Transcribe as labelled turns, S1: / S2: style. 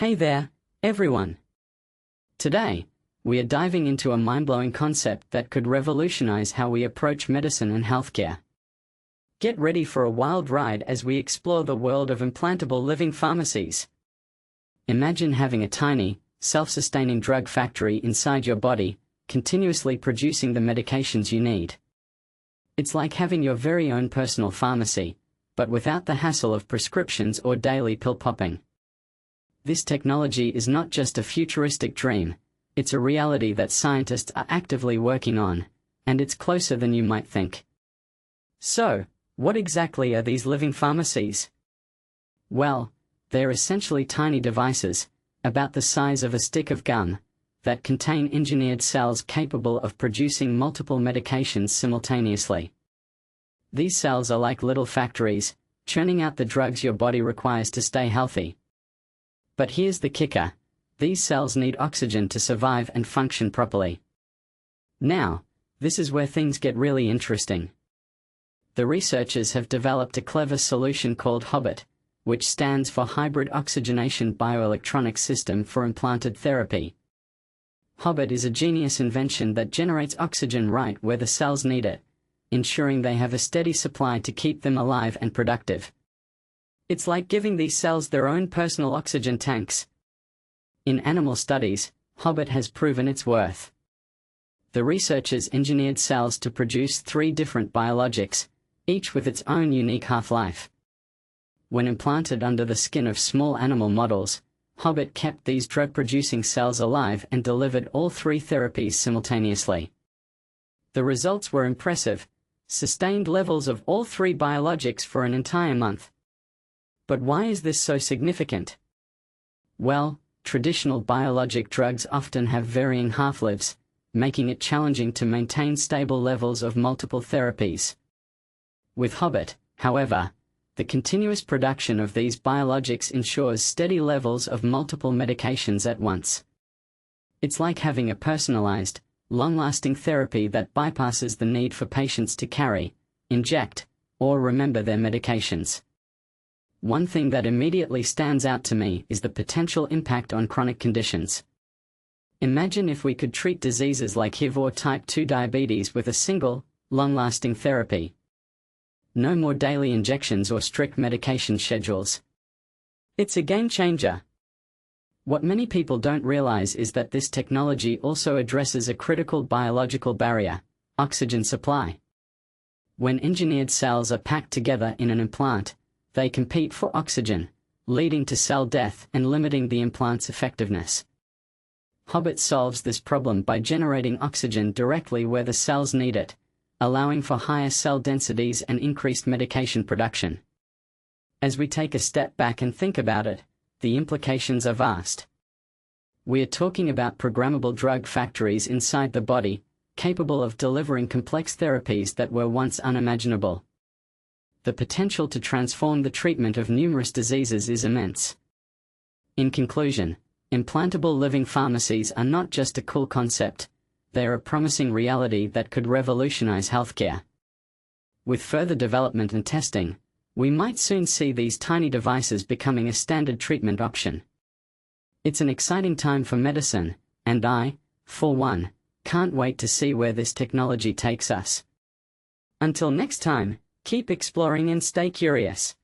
S1: Hey there, everyone! Today, we are diving into a mind-blowing concept that could revolutionize how we approach medicine and healthcare. Get ready for a wild ride as we explore the world of implantable living pharmacies. Imagine having a tiny, self-sustaining drug factory inside your body, continuously producing the medications you need. It's like having your very own personal pharmacy, but without the hassle of prescriptions or daily pill popping. This technology is not just a futuristic dream, it's a reality that scientists are actively working on, and it's closer than you might think. So, what exactly are these living pharmacies? Well, they're essentially tiny devices, about the size of a stick of gum, that contain engineered cells capable of producing multiple medications simultaneously. These cells are like little factories, churning out the drugs your body requires to stay healthy. But here's the kicker: these cells need oxygen to survive and function properly. Now, this is where things get really interesting. The researchers have developed a clever solution called HOBIT, which stands for Hybrid Oxygenation Bioelectronics System for Implanted Therapy. HOBIT is a genius invention that generates oxygen right where the cells need it, ensuring they have a steady supply to keep them alive and productive. It's like giving these cells their own personal oxygen tanks. In animal studies, HOBIT has proven its worth. The researchers engineered cells to produce 3 different biologics, each with its own unique half-life. When implanted under the skin of small animal models, HOBIT kept these drug-producing cells alive and delivered all 3 therapies simultaneously. The results were impressive: sustained levels of all 3 biologics for an entire month. But why is this so significant? Well, traditional biologic drugs often have varying half-lives, making it challenging to maintain stable levels of multiple therapies. With HOBIT, however, the continuous production of these biologics ensures steady levels of multiple medications at once. It's like having a personalized, long-lasting therapy that bypasses the need for patients to carry, inject, or remember their medications. One thing that immediately stands out to me is the potential impact on chronic conditions. Imagine if we could treat diseases like HIV or type 2 diabetes with a single, long-lasting therapy. No more daily injections or strict medication schedules. It's a game changer. What many people don't realize is that this technology also addresses a critical biological barrier: oxygen supply. When engineered cells are packed together in an implant, they compete for oxygen, leading to cell death and limiting the implant's effectiveness. HOBIT solves this problem by generating oxygen directly where the cells need it, allowing for higher cell densities and increased medication production. As we take a step back and think about it, the implications are vast. We are talking about programmable drug factories inside the body, capable of delivering complex therapies that were once unimaginable. The potential to transform the treatment of numerous diseases is immense. In conclusion, implantable living pharmacies are not just a cool concept, they are a promising reality that could revolutionize healthcare. With further development and testing, we might soon see these tiny devices becoming a standard treatment option. It's an exciting time for medicine, and I, for one, can't wait to see where this technology takes us. Until next time, keep exploring and stay curious.